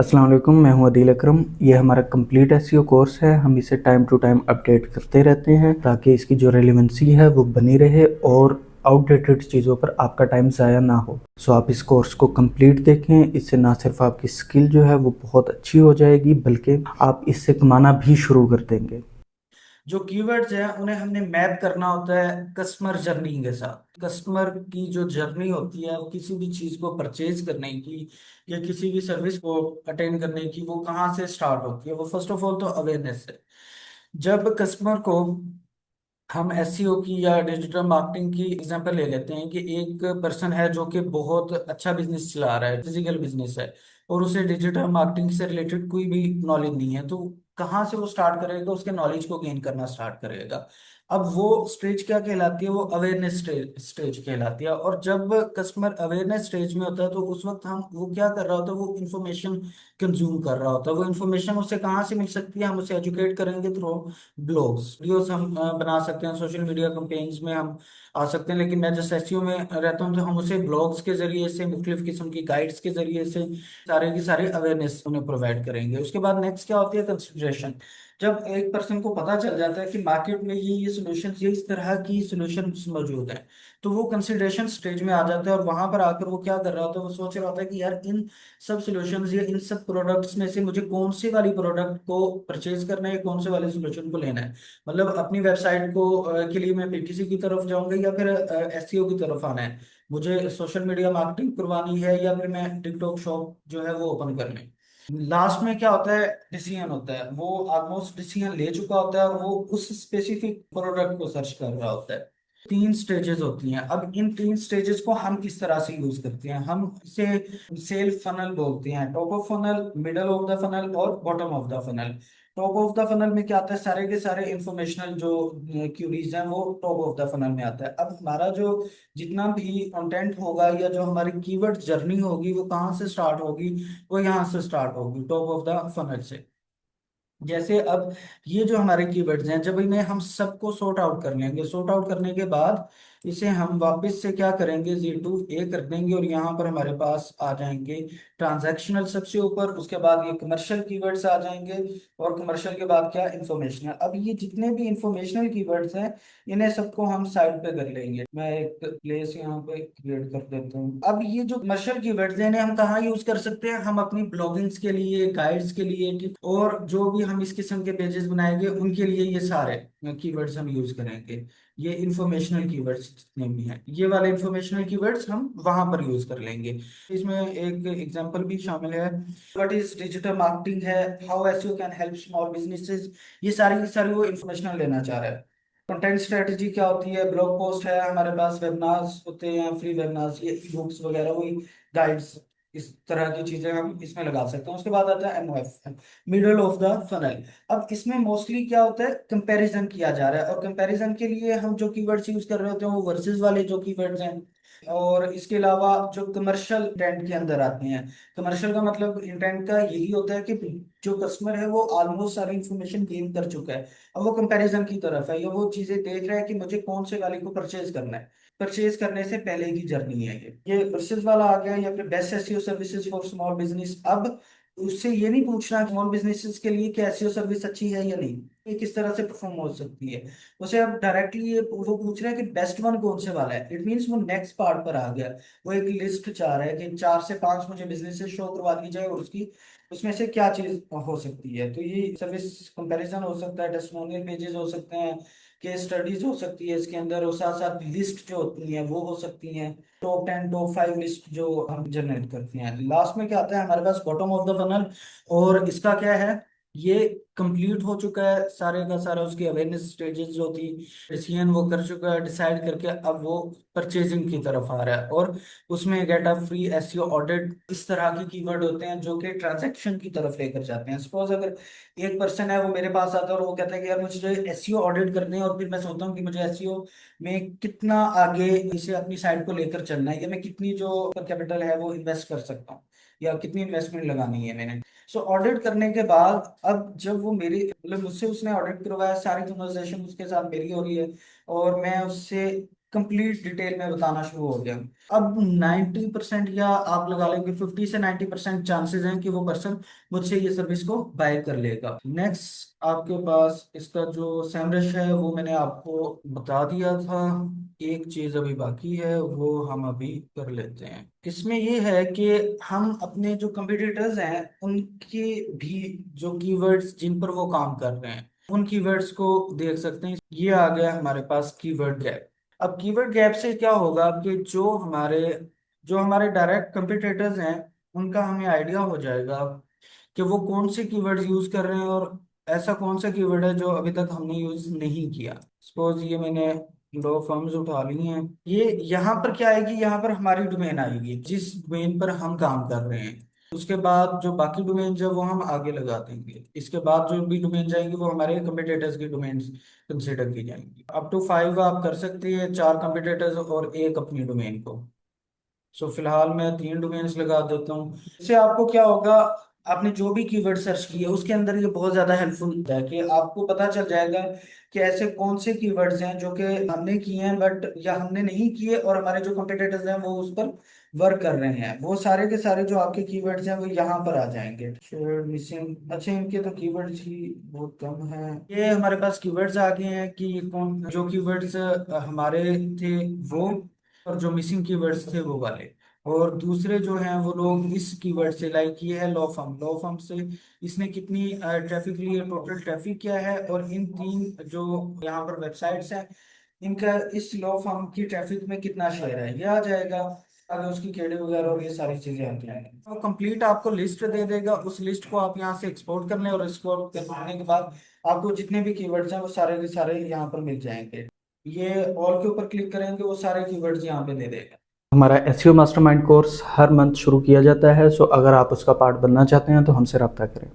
अस्सलाम वालेकुम, मैं हूं अदील अकरम। ये हमारा कंप्लीट एसईओ कोर्स है। हम इसे टाइम टू टाइम अपडेट करते रहते हैं ताकि इसकी जो रेलेवेंसी है वो बनी रहे और आउटडेटेड चीज़ों पर आपका टाइम ज़ाया ना हो। सो आप इस कोर्स को कंप्लीट देखें। इससे ना सिर्फ आपकी स्किल जो है वो बहुत अच्छी हो जाएगी बल्कि आप इससे कमाना भी शुरू कर देंगे। जो कीवर्ड्स हैं उन्हें हमने मैप करना होता है कस्टमर जर्नी के साथ। कस्टमर की जो जर्नी होती है वो किसी भी चीज को परचेज करने की या किसी भी सर्विस को अटेंड करने की, वो कहाँ से स्टार्ट होती है। वो फर्स्ट ऑफ ऑल तो अवेयरनेस है। जब कस्टमर को हम एसईओ की या डिजिटल मार्केटिंग की एग्जांपल ले लेते हैं कि एक पर्सन है जो कि बहुत अच्छा बिजनेस चला रहा है, फिजिकल बिजनेस है, और उसे डिजिटल मार्केटिंग से रिलेटेड कोई भी नॉलेज नहीं है, तो कहाँ से वो स्टार्ट करेगा? उसके नॉलेज को गेन करना स्टार्ट करेगा। अब वो स्टेज क्या कहलाती है? वो अवेयरनेस स्टेज कहलाती है। और जब कस्टमर अवेयरनेस स्टेज में होता है तो उस वक्त हम वो क्या कर रहा होता है? वो इंफॉर्मेशन कंज्यूम कर रहा होता है। वो इंफॉर्मेशन उसे कहाँ से मिल सकती है? हम उसे एजुकेट करेंगे थ्रू ब्लॉग्स, वीडियोस हम बना सकते हैं, सोशल मीडिया कैंपेन्स में हम आ सकते हैं। लेकिन मैं जैसे एसईओ में रहता हूँ तो हम उसे ब्लॉग्स के जरिए से, मुख्तलिफ किस्म की गाइड्स के जरिए से सारे की सारी अवेयरनेस उन्हें प्रोवाइड करेंगे। उसके बाद नेक्स्ट क्या होती है? कंसिडरेशन। जब एक पर्सन को पता चल जाता है कि मार्केट में ये सोल्यूशन, ये इस तरह की सोल्यूशंस मौजूद हैं, तो वो कंसिडरेशन स्टेज में आ जाता है। और वहां पर आकर वो क्या कर रहा होता है? वो सोच रहा होता है कि यार इन सब सॉल्यूशंस या इन सब प्रोडक्ट्स में से मुझे कौन सी वाली प्रोडक्ट को परचेज करना है, कौन से वाले सॉल्यूशन को लेना है। मतलब अपनी वेबसाइट को के लिए मैं पीपीसी की तरफ जाऊंगा या फिर एसईओ की तरफ आना है, मुझे सोशल मीडिया मार्केटिंग करवानी है या फिर मैं टिकटॉक शॉप जो है वो ओपन करनी है। लास्ट में क्या होता है? डिसीजन होता है। वो ऑलमोस्ट डिसीजन ले चुका होता है और वो उस स्पेसिफिक प्रोडक्ट को सर्च कर रहा होता है। तीन स्टेजेस होती हैं। अब इन तीन स्टेजेस को हम किस तरह से यूज करते हैं? हम इसे सेल्फ फनल बोलते हैं। Top of funnel, middle of the funnel और bottom of the funnel. Top of the funnel में क्या आता है? सारे के सारे इंफॉर्मेशनल जो क्यूरीज हैं वो टॉप ऑफ द फनल में आता है। अब हमारा जो जितना भी कंटेंट होगा या जो हमारी कीवर्ड जर्नी होगी वो कहाँ से स्टार्ट होगी? वो यहाँ से स्टार्ट होगी, टॉप ऑफ द फनल से। जैसे अब ये जो हमारे कीवर्ड्स हैं, जब इन्हें हम सबको सॉर्ट आउट कर लेंगे, सॉर्ट आउट करने के बाद इसे हम वापस से क्या करेंगे? जी टू ए कर देंगे और यहाँ पर हमारे पास आ जाएंगे ट्रांजैक्शनल सबसे ऊपर। उसके बाद ये कमर्शियल कीवर्ड्स आ जाएंगे और कमर्शियल के बाद क्या? इंफॉर्मेशनल। अब ये जितने भी इंफॉर्मेशनल कीवर्ड्स हैं इन्हें सबको हम साइड पे कर लेंगे। मैं एक प्लेस यहाँ पे क्रिएट कर देता हूँ। अब ये जो कमर्शियल कीवर्ड्स हैं इन्हें हम कहाँ यूज कर सकते हैं? हम अपनी ब्लॉगिंग्स के लिए, गाइड्स के लिए, ठीक, और जो भी हम इस किस्म के पेजेस बनाएंगे उनके लिए ये सारे कीवर्ड्स हम यूज करेंगे। ये इंफॉर्मेशनल कीवर्ड्स जितने भी हैं, ये वाले इंफॉर्मेशनल कीवर्ड्स हम वहां पर यूज कर लेंगे। इसमें एक एग्जांपल भी शामिल है। व्हाट इज डिजिटल मार्केटिंग है, how SEO can help small businesses. ये सारी की सारी वो इंफॉर्मेशनल लेना चाह रहा है। कंटेंट स्ट्रेटजी क्या होती है? ब्लॉग पोस्ट है, हमारे पास वेबिनार्स होते हैं, फ्री वेबिनार्स, ये ई बुक्स वगैरह, वही गाइड्स, इस तरह की चीजें हम इसमें लगा सकते हैं। उसके बाद आता है MOF, middle of the funnel. अब इसमें मोस्टली क्या होता है? कंपैरिजन किया जा रहा है, और कंपैरिजन के लिए हम जो कीवर्ड्स यूज कर रहे होते हैं वो वर्सेस वाले जो कीवर्ड्स हैं। और इसके अलावा जो कमर्शियल इंटेंट के अंदर आते हैं, कमर्शियल का मतलब इंटेंट का यही होता है कि जो कस्टमर है वो ऑलमोस्ट सारी इंफॉर्मेशन गेन कर चुका है, अब वो कंपैरिजन की तरफ है या वो चीजें देख रहा है कि मुझे कौन से वाले को परचेज करना है। परचेज करने से पहले की जर्नी है ये वर्सेस वाला आ गया। या फिर best SEO services for small business. अब उससे ये नहीं पूछना स्मॉल बिजनेसेस के लिए कि एसईओ सर्विस अच्छी है या नहीं, ये किस तरह से परफॉर्म हो सकती है। उसे अब डायरेक्टली ये वो पूछ रहे हैं कि बेस्ट वन कौन से वाला है। इट मीन्स वो नेक्स्ट पार्ट पर आ गया। वो एक लिस्ट चाह रहा है कि 4 से 5 मुझे बिजनेसेस शो करवा दी जाए और उसकी उसमें से क्या चीज हो सकती है। तो ये सर्विस कंपैरिजन हो सकता है, टेस्टिमोनियल पेजेस हो सकते हैं, केस स्टडीज हो सकती है इसके अंदर, और साथ साथ लिस्ट जो होती है वो हो सकती हैं, टॉप 10 टॉप 5 लिस्ट जो हम जनरेट करते हैं। लास्ट में क्या आता है हमारे पास? Bottom of the funnel. और इसका क्या है? ये कंप्लीट हो चुका है सारे का सारा, उसकी अवेयरनेस स्टेजेस जो थी, डिसीजन वो कर चुका है डिसाइड करके, अब वो परचेजिंग की तरफ आ रहा है। और उसमें get a free SEO audit, इस तरह की कीवर्ड होते हैं जो कि ट्रांजैक्शन की तरफ लेकर जाते हैं। सपोज अगर एक पर्सन है वो मेरे पास आता है और वो कहता है कि यार मुझे एसईओ ऑडिट करने हैं, और फिर मैं सोचता हूँ कि मुझे एसईओ में कितना आगे इसे अपनी साइट को लेकर चलना है, या मैं कितनी जो कैपिटल है वो इन्वेस्ट कर सकता हूँ, या कितनी इन्वेस्टमेंट लगानी है मैंने। सो ऑडिट करने के बाद अब जब वो मेरी, मतलब मुझसे उसने ऑडिट करवाया, सारी कन्वर्सेशन उसके साथ मेरी हो रही है और मैं उससे कंप्लीट डिटेल में बताना शुरू हो गया। अब 90% या आप लगा लेंगे 50 से 90% चांसेस हैं कि वो पर्सन मुझसे ये सर्विस को बाय कर लेगा। नेक्स्ट आपके पास इसका जो सैमरश है वो मैंने आपको बता दिया था। एक चीज अभी बाकी है वो हम अभी कर लेते हैं। इसमें ये है कि हम अपने जो कंपटीटर्स हैं उनके भी जो कीवर्ड्स जिन पर वो काम कर रहे हैं उन कीवर्ड्स को देख सकते हैं। ये आ गया हमारे पास कीवर्ड गैप। अब कीवर्ड गैप से क्या होगा कि जो हमारे डायरेक्ट कंपटीटर्स हैं उनका हमें आइडिया हो जाएगा कि वो कौन से कीवर्ड यूज कर रहे हैं और ऐसा कौन सा कीवर्ड है जो अभी तक हमने यूज नहीं किया। सपोज ये मैंने दो फर्म्स उठा ली हैं। ये यहाँ पर क्या आएगी, यहाँ पर हमारी डोमेन आएगी जिस डोमेन पर हम काम कर रहे हैं। उसके बाद जो बाकी डोमेन है वो हम आगे लगा देंगे। इसके बाद जो भी डोमेन जाएंगे वो हमारे कंपटीटर्स की डोमेन्स कंसिडर की जाएंगी। अप टू 5 आप कर सकते हैं, 4 कंपटीटर्स और एक अपनी डोमेन को। सो फिलहाल मैं 3 डोमेन्स लगा देता हूँ। इससे आपको क्या होगा, आपने जो भी कीवर्ड सर्च किए उसके अंदर ये बहुत ज्यादा हेल्पफुल होता है कि आपको पता चल जाएगा कि ऐसे कौन से कीवर्ड्स हैं जो कि हमने किए हैं बट या हमने नहीं किए और हमारे जो कॉम्पिटिटर्स हैं वो उस पर वर्क कर रहे हैं। वो सारे के सारे जो आपके कीवर्ड्स हैं वो यहाँ पर आ जाएंगे। मिसिंग, अच्छा इनके तो कीवर्ड्स ही बहुत कम है। ये हमारे पास कीवर्ड्स आ गए हैं कि कौन जो कीवर्ड्स हमारे थे वो, और जो मिसिंग कीवर्ड्स थे वो वाले। और दूसरे जो हैं वो लोग इस कीवर्ड से, लाइक ये है लॉ फर्म से इसने कितनी ट्रैफिक ली है, टोटल ट्रैफिक क्या है, और इन 3 जो यहाँ पर वेबसाइट्स हैं इनका इस लॉ फर्म की ट्रैफिक में कितना शेयर है ये आ जाएगा। आगे उसकी केडी वगैरह और ये सारी चीजें आती हैं। वो कंप्लीट आपको लिस्ट दे देगा। उस लिस्ट को आप यहाँ से एक्सपोर्ट कर लें और एक्सपोर्ट करने के बाद आपको जितने भी कीवर्ड्स हैं वो सारे के सारे यहाँ पर मिल जाएंगे। ये ऑल के ऊपर क्लिक करेंगे वो सारे कीवर्ड्स यहाँ पे दे देगा। हमारा एसईओ मास्टरमाइंड कोर्स हर मंथ शुरू किया जाता है, सो अगर आप उसका पार्ट बनना चाहते हैं तो हमसे रब्ता करें।